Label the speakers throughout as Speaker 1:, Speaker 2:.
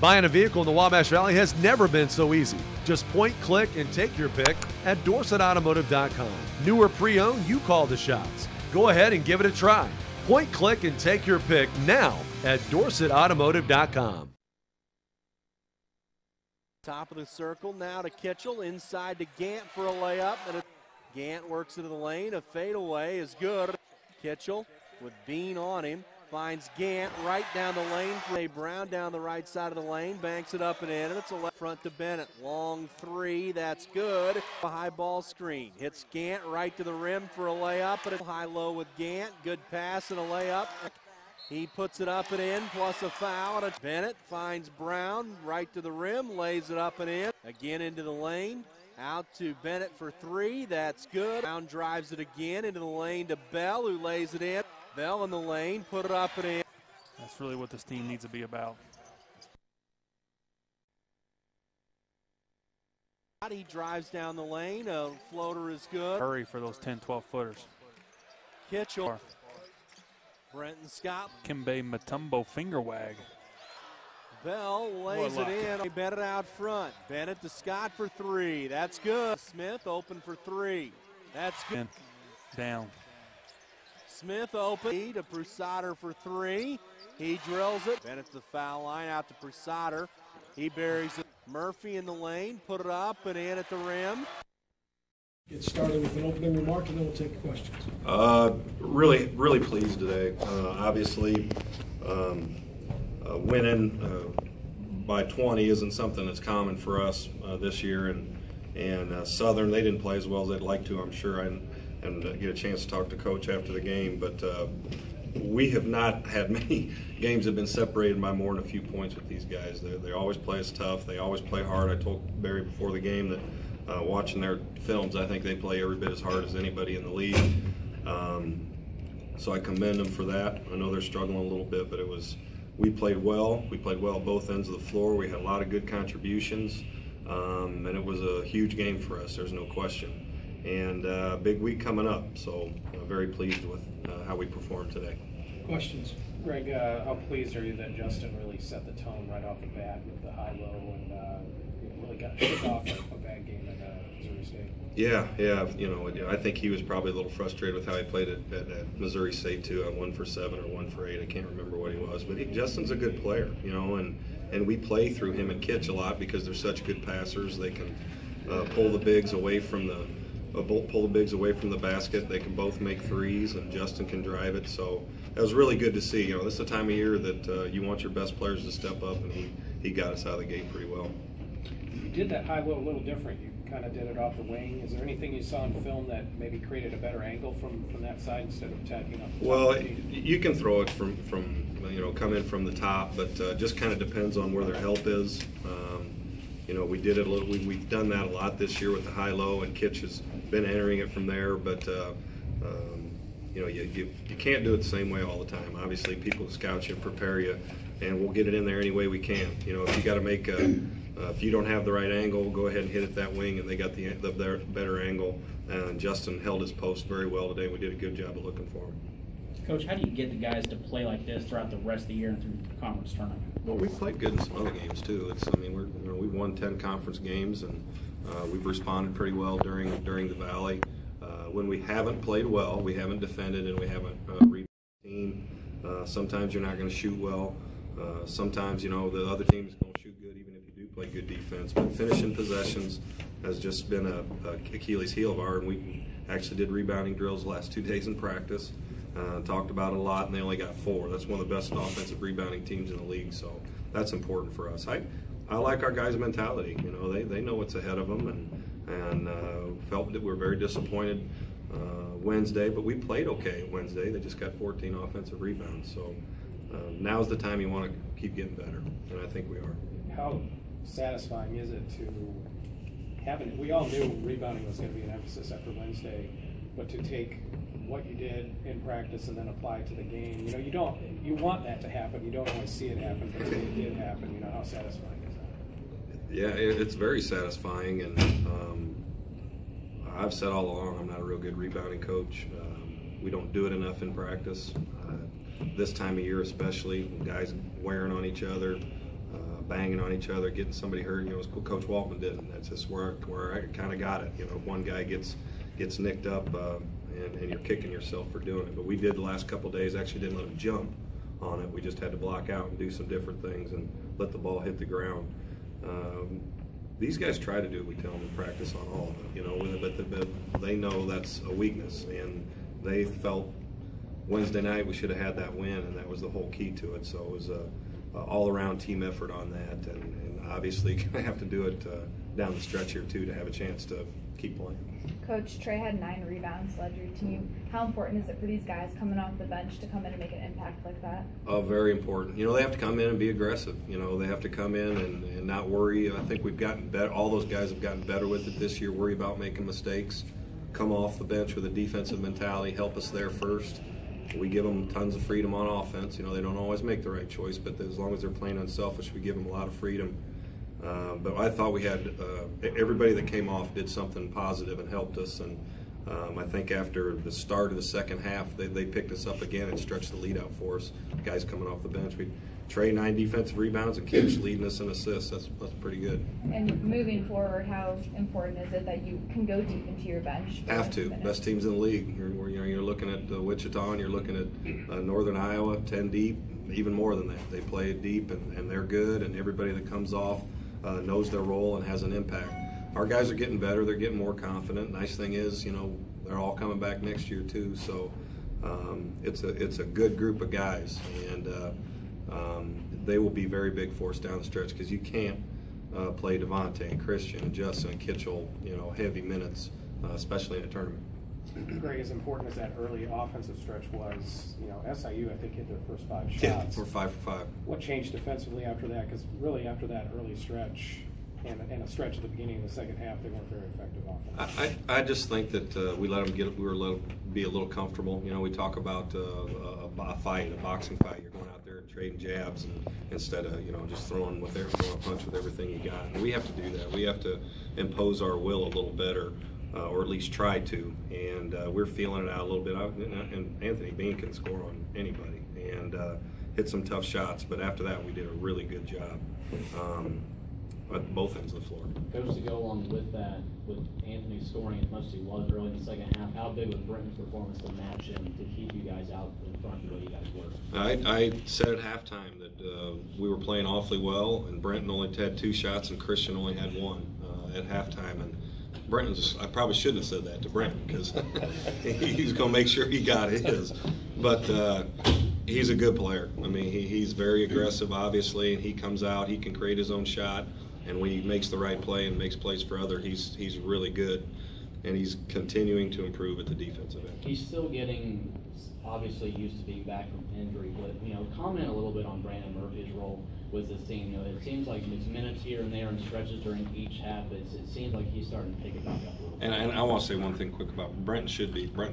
Speaker 1: Buying a vehicle in the Wabash Valley has never been so easy. Just point, click, and take your pick at DorsetAutomotive.com. New or pre-owned, you call the shots. Go ahead and give it a try. Point, click, and take your pick now at DorsetAutomotive.com.
Speaker 2: Top of the circle now to Kitchell, inside to Gant for a layup. And Gant works into the lane. A fadeaway is good. Kitchell with Bean on him. Finds Gant right down the lane. Ray Brown down the right side of the lane. Banks it up and in. And it's a left front to Bennett. Long three. That's good. A high ball screen. Hits Gant right to the rim for a layup. And a high-low with Gant. Good pass and a layup. He puts it up and in, plus a foul. And Bennett finds Brown right to the rim. Lays it up and in. Again into the lane. Out to Bennett for three. That's good. Brown drives it again into the lane to Bell, who lays it in. Bell in the lane, put it up and in.
Speaker 3: That's really what this team needs to be about.
Speaker 2: He drives down the lane. A floater is good.
Speaker 3: Hurry for those 10, 12 footers.
Speaker 2: Kitchell. Brenton Scott.
Speaker 3: Kimbe Matumbo finger wag.
Speaker 2: Bell lays it in. Bennett out front. Bennett to Scott for three. That's good. Smith open for three. That's good.
Speaker 3: Down.
Speaker 2: Smith open to Prusader for three. He drills it. Bennett to the foul line, out to Prusader. He buries it. Murphy in the lane, put it up and in at the rim.
Speaker 4: Get started with an opening remark and then we'll take questions.
Speaker 5: Really pleased today. Obviously, winning by 20 isn't something that's common for us this year. And Southern, they didn't play as well as they'd like to, I'm sure. And get a chance to talk to Coach after the game, but we have not had many games that have been separated by more than a few points with these guys. They always play us tough. They always play hard. I told Barry before the game that watching their films, I think they play every bit as hard as anybody in the league. So I commend them for that. I know they're struggling a little bit, but we played well. We played well at both ends of the floor. We had a lot of good contributions, and it was a huge game for us. There's no question. And big week coming up, so very pleased with how we performed today.
Speaker 4: Questions?
Speaker 6: Greg, how pleased are you that Justin really set the tone right off the bat with the high-low and really got shook off a bad game at Missouri State?
Speaker 5: Yeah. I think he was probably a little frustrated with how he played at Missouri State too. On 1 for 7 or 1 for 8. I can't remember what he was, but Justin's a good player, and we play through him and Kitch a lot because they're such good passers. They can pull the bigs away from the basket. They can both make threes, and Justin can drive it. So that was really good to see. This is the time of year that you want your best players to step up, and he got us out of the gate pretty well.
Speaker 6: You did that high-low a little different. You kind of did it off the wing. Is there anything you saw in film that maybe created a better angle from that side instead of attacking up the top?
Speaker 5: Well, you can throw it from come in from the top, but just kind of depends on where their help is. We did it a little. We've done that a lot this year with the high-low, and Kitch has been entering it from there. But you can't do it the same way all the time. Obviously, people scout you and prepare you, and we'll get it in there any way we can. If you got to make if you don't have the right angle, go ahead and hit it that wing, and they got the better angle. And Justin held his post very well today. We did a good job of looking for him.
Speaker 7: Coach, how do you get the guys to play like this throughout the rest of the year and through the conference tournament?
Speaker 5: Well, we've played good in some other games too. We've won 10 conference games, and we've responded pretty well during the Valley. When we haven't played well, we haven't defended, and we haven't rebounded the team. Sometimes you're not going to shoot well. Sometimes the other team is going to shoot good, even if you do play good defense. But finishing possessions has just been a Achilles heel of ours, and we actually did rebounding drills the last 2 days in practice. Talked about it a lot, and they only got 4. That's one of the best offensive rebounding teams in the league, so that's important for us. I like our guys' mentality. They know what's ahead of them, and felt that we were very disappointed Wednesday, but we played okay Wednesday. They just got 14 offensive rebounds, so now's the time you want to keep getting better, and I think we are.
Speaker 6: How satisfying is it to have it? We all knew rebounding was going to be an emphasis after Wednesday, but to take what you did in practice and then apply it to the game. You want that to happen. You don't always see it happen, but it did happen. How satisfying is that?
Speaker 5: Yeah, it's very satisfying, and I've said all along I'm not a real good rebounding coach. We don't do it enough in practice. This time of year especially, guys wearing on each other. banging on each other, getting somebody hurt. You know, as Coach Waltman did, and that's just where I kind of got it. You know, one guy gets nicked up, and you're kicking yourself for doing it. But we did the last couple of days. Actually, didn't let him jump on it. We just had to block out and do some different things and let the ball hit the ground. These guys try to do what we tell them in practice on all of it, you know, but they know that's a weakness, and they felt Wednesday night we should have had that win, and that was the whole key to it. So it was a all-around team effort on that, and obviously going to have to do it down the stretch here too to have a chance to keep playing.
Speaker 8: Coach, Trey had 9 rebounds, led your team. How important is it for these guys coming off the bench to come in and make an impact like that?
Speaker 5: Oh, very important. You know, they have to come in and be aggressive. You know, they have to come in and not worry. I think we've gotten better. All those guys have gotten better with it this year. Worry about making mistakes. Come off the bench with a defensive mentality. Help us there first. We give them tons of freedom on offense. You know, they don't always make the right choice, but as long as they're playing unselfish, we give them a lot of freedom. But I thought we had everybody that came off did something positive and helped us. And I think after the start of the second half, they picked us up again and stretched the lead out for us. Guys coming off the bench. Trey 9 defensive rebounds and Kitch leading us in assists. That's pretty good.
Speaker 8: And moving forward, how important is it that you can go deep into your bench?
Speaker 5: Have to. Best teams in the league. You're looking at Wichita, and you're looking at Northern Iowa, 10 deep, even more than that. They play deep, and they're good, and everybody that comes off knows their role and has an impact. Our guys are getting better. They're getting more confident. Nice thing is, you know, they're all coming back next year too. So it's a good group of guys, and they will be very big for us down the stretch because you can't play Devontae and Christian and Justin and Kitchell, you know, heavy minutes, especially in a tournament.
Speaker 6: Greg, as important as that early offensive stretch was, you know, SIU, I think, hit their first 5 shots.
Speaker 5: Yeah, we're 5 for 5.
Speaker 6: What changed defensively after that? Because really after that early stretch and a stretch at the beginning of the second half, they weren't very effective offensively.
Speaker 5: I just think that we let them be a little comfortable. You know, we talk about a fight, a boxing fight. You're going out there and trading jabs instead of, you know, just throwing a punch with everything you got. And we have to do that. We have to impose our will a little better. Or at least try to, and we're feeling it out a little bit. And Anthony Bean can score on anybody and hit some tough shots, but after that we did a really good job at both ends of the floor.
Speaker 7: Coach, to go along with that, with Anthony scoring as much as he was early in the second half, how big was Brenton's performance to match him to keep you guys out in front of the way you guys were?
Speaker 5: I said at halftime that we were playing awfully well, and Brenton only had 2 shots and Christian only had 1 at halftime. And I probably shouldn't have said that to Brenton because he's going to make sure he got his. But he's a good player. I mean, he's very aggressive, obviously, and he comes out, he can create his own shot, and when he makes the right play and makes plays for others, he's really good, and he's continuing to improve at the defensive end.
Speaker 7: He's still getting, obviously, used to being back from injury, but, you know, comment a little bit on Brandon Murphy's role with this team. You know, it seems like it's minutes here and there and stretches during each half, but it seems like he's starting to pick it back up a little bit.
Speaker 5: And I want to say one thing quick about Brenton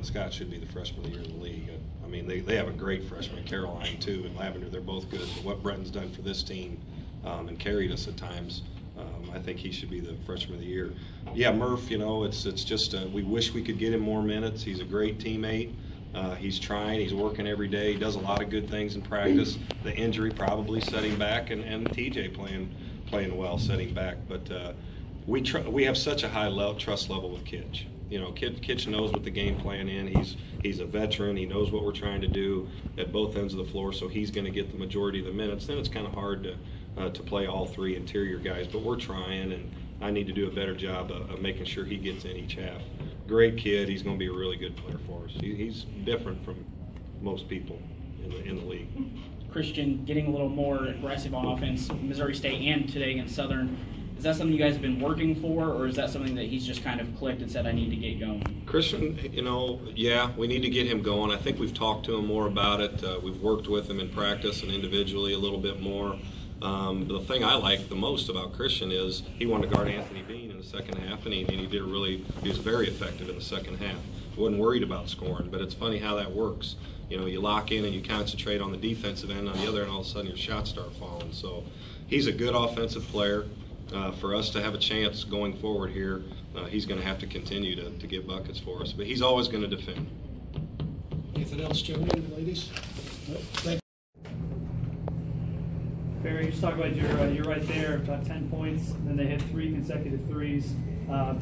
Speaker 5: Scott should be the freshman of the year in the league. I mean, they have a great freshman, Caroline too, and Lavender. They're both good. But what Brenton's done for this team and carried us at times, I think he should be the freshman of the year. Yeah, Murph, you know, it's just we wish we could get him more minutes. He's a great teammate. He's trying. He's working every day. He does a lot of good things in practice. The injury probably set him back, and TJ playing well set him back. But we have such a high trust level with Kitch. You know, Kitch knows what the game plan is. He's a veteran. He knows what we're trying to do at both ends of the floor, so he's going to get the majority of the minutes. Then it's kind of hard to play all 3 interior guys, but we're trying, and I need to do a better job of making sure he gets in each half. Great kid. He's going to be a really good player for us. He's different from most people in the league.
Speaker 7: Christian getting a little more aggressive on offense, Missouri State and today against Southern. Is that something you guys have been working for, or is that something that he's just kind of clicked and said, I need to get going?
Speaker 5: Christian, you know, yeah, we need to get him going. I think we've talked to him more about it. We've worked with him in practice and individually a little bit more. The thing I like the most about Christian is he wanted to guard Anthony Bean in the second half, and he was very effective in the second half. Wasn't worried about scoring, but it's funny how that works. You know, you lock in and you concentrate on the defensive end. On the other end, all of a sudden your shots start falling. So he's a good offensive player. For us to have a chance going forward here, he's going to have to continue to get buckets for us. But he's always going to defend.
Speaker 4: Anything else, gentlemen, ladies? No? Thank
Speaker 9: Barry, you just talk about you're right there, about 10 points, and then they hit 3 consecutive threes,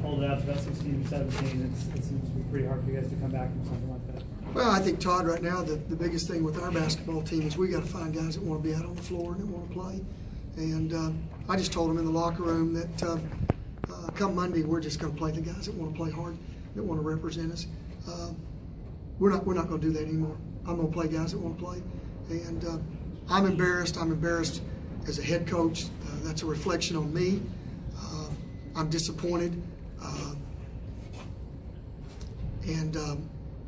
Speaker 9: pulled it out to about 16 or 17. It seems to be pretty hard for you guys to come back from something like that.
Speaker 10: Well, I think, Todd, right now the biggest thing with our basketball team is we got to find guys that want to be out on the floor and that want to play. And I just told them in the locker room that come Monday we're just going to play the guys that want to play hard, that want to represent us. We're not going to do that anymore. I'm going to play guys that want to play. And I'm embarrassed. I'm embarrassed as a head coach. That's a reflection on me. I'm disappointed. And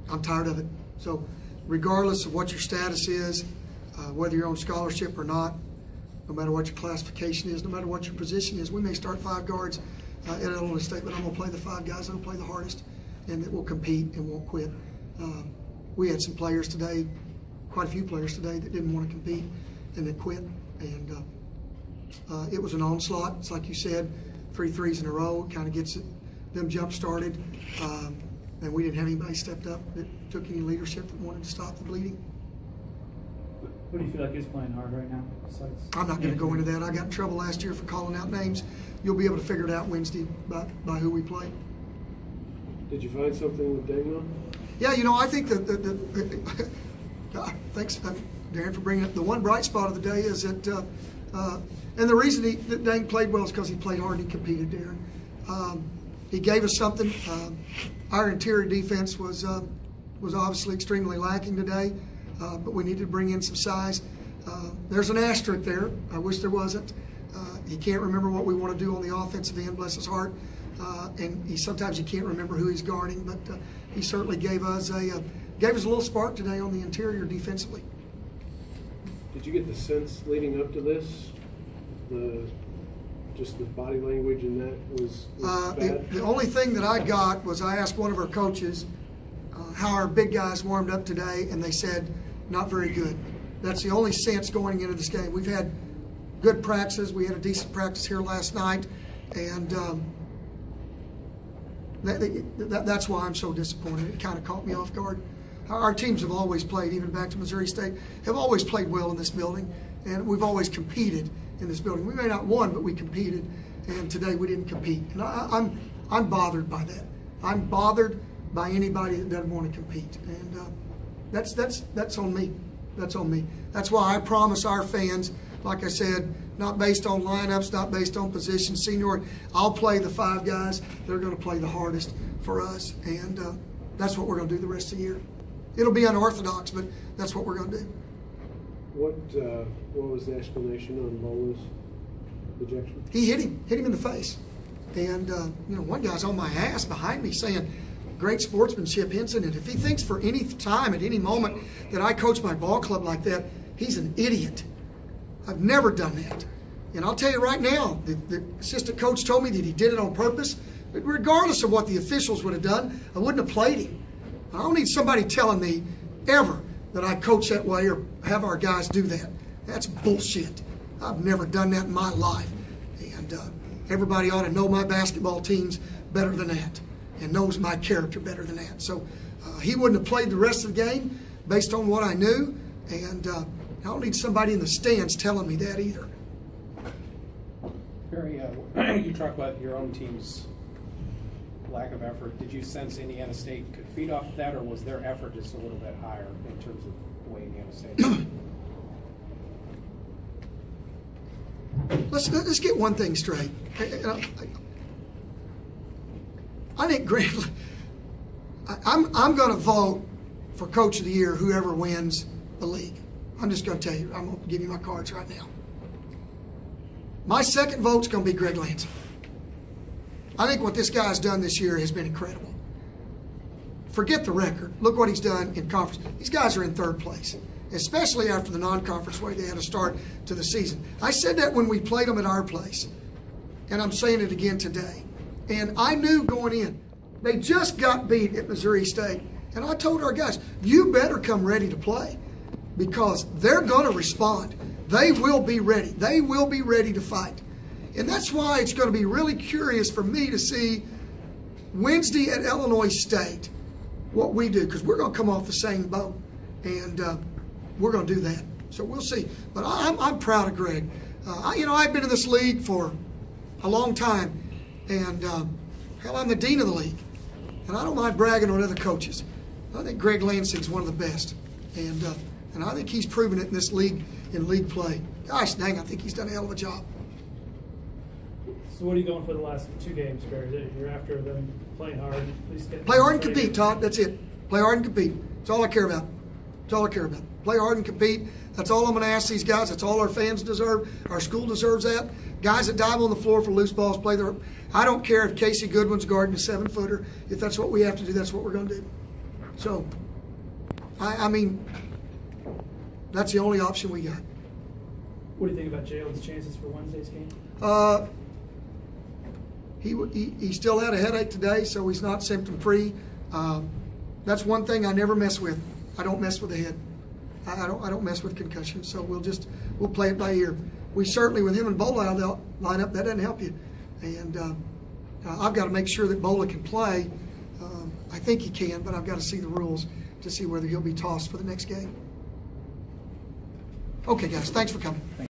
Speaker 10: I'm tired of it. So regardless of what your status is, whether you're on scholarship or not, no matter what your classification is, no matter what your position is, we may start 5 guards at Illinois State, but I'm going to play the 5 guys that will play the hardest and that will compete and won't quit. We had some players today, quite a few players today, that didn't want to compete and that quit. And it was an onslaught. It's like you said, 3 threes in a row. It kind of gets them jump started. And we didn't have anybody stepped up that took any leadership that wanted to stop the bleeding.
Speaker 9: Who do you feel like is playing hard right now?
Speaker 10: I'm not going to go into that. I got in trouble last year for calling out names. You'll be able to figure it out Wednesday by who we play.
Speaker 4: Did you find something with Degmo?
Speaker 10: Yeah, you know, I think thanks, Darren, for bringing up the one bright spot of the day is that, and the reason that Dang played well is because he played hard and he competed, Darren. He gave us something. Our interior defense was obviously extremely lacking today, but we needed to bring in some size. There's an asterisk there. I wish there wasn't. He can't remember what we want to do on the offensive end, bless his heart. And sometimes he can't remember who he's guarding, but he certainly gave us a little spark today on the interior defensively.
Speaker 4: Did you get the sense leading up to this, just the body language in that was bad?
Speaker 10: The only thing that I got was I asked one of our coaches how our big guys warmed up today, and they said not very good. That's the only sense going into this game. We've had good practices. We had a decent practice here last night, and that's why I'm so disappointed. It kind of caught me off guard. Our teams have always played, even back to Missouri State, have always played well in this building, and we've always competed in this building. We may not won, but we competed, and today we didn't compete. And I'm bothered by that. I'm bothered by anybody that doesn't want to compete, and that's on me. That's on me. That's why I promise our fans, like I said, not based on lineups, not based on position, seniority. I'll play the 5 guys. They're going to play the hardest for us, and that's what we're going to do the rest of the year. It'll be unorthodox, but that's what we're going to do.
Speaker 4: What was the explanation on Bola's ejection?
Speaker 10: He hit him in the face, and one guy's on my ass behind me saying, "Great sportsmanship, Henson." And if he thinks for any time at any moment that I coach my ball club like that, he's an idiot. I've never done that. And I'll tell you right now, the assistant coach told me that he did it on purpose. But regardless of what the officials would have done, I wouldn't have played him. I don't need somebody telling me ever that I coach that way or have our guys do that. That's bullshit. I've never done that in my life. And everybody ought to know my basketball teams better than that and knows my character better than that. So he wouldn't have played the rest of the game based on what I knew. And I don't need somebody in the stands telling me that either.
Speaker 6: Barry, you talk about your own team's lack of effort. Did you sense Indiana State could feed off of that, or was their effort just a little bit higher in terms of the way Indiana State?
Speaker 10: Let's get one thing straight. I think Grant. I'm going to vote for Coach of the Year, whoever wins the league. I'm just going to tell you. I'm going to give you my cards right now. My second vote's going to be Greg Lansing. I think what this guy's done this year has been incredible. Forget the record. Look what he's done in conference. These guys are in 3rd place, especially after the non-conference way they had to start to the season. I said that when we played them at our place, and I'm saying it again today. And I knew going in, they just got beat at Missouri State. And I told our guys, you better come ready to play because they're going to respond. They will be ready. They will be ready to fight. And that's why it's going to be really curious for me to see Wednesday at Illinois State what we do, because we're going to come off the same boat, and we're going to do that. So we'll see. But I'm proud of Greg. I've been in this league for a long time, and hell, I'm the dean of the league, and I don't mind bragging on other coaches. I think Greg Lansing's one of the best, and I think he's proven it in this league, in league play. Gosh dang, I think he's done a hell of a job.
Speaker 9: So what are you going for the last 2 games, Barry? You're after them playing hard, at least
Speaker 10: play hard and compete, Todd. That's it. Play hard and compete. That's all I care about. That's all I care about. Play hard and compete. That's all I'm going to ask these guys. That's all our fans deserve. Our school deserves that. Guys that dive on the floor for loose balls, play their. I don't care if Casey Goodwin's guarding a 7-footer. If that's what we have to do, that's what we're going to do. So, I mean, that's the only option we got.
Speaker 9: What do you think about Jalen's chances for Wednesday's game?
Speaker 10: He still had a headache today, so he's not symptom-free. That's one thing I never mess with. I don't mess with the head. I don't mess with concussions. So we'll play it by ear. We certainly, with him and Bola line up, that doesn't help you. And I've got to make sure that Bola can play. I think he can, but I've got to see the rules to see whether he'll be tossed for the next game. Okay, guys, thanks for coming.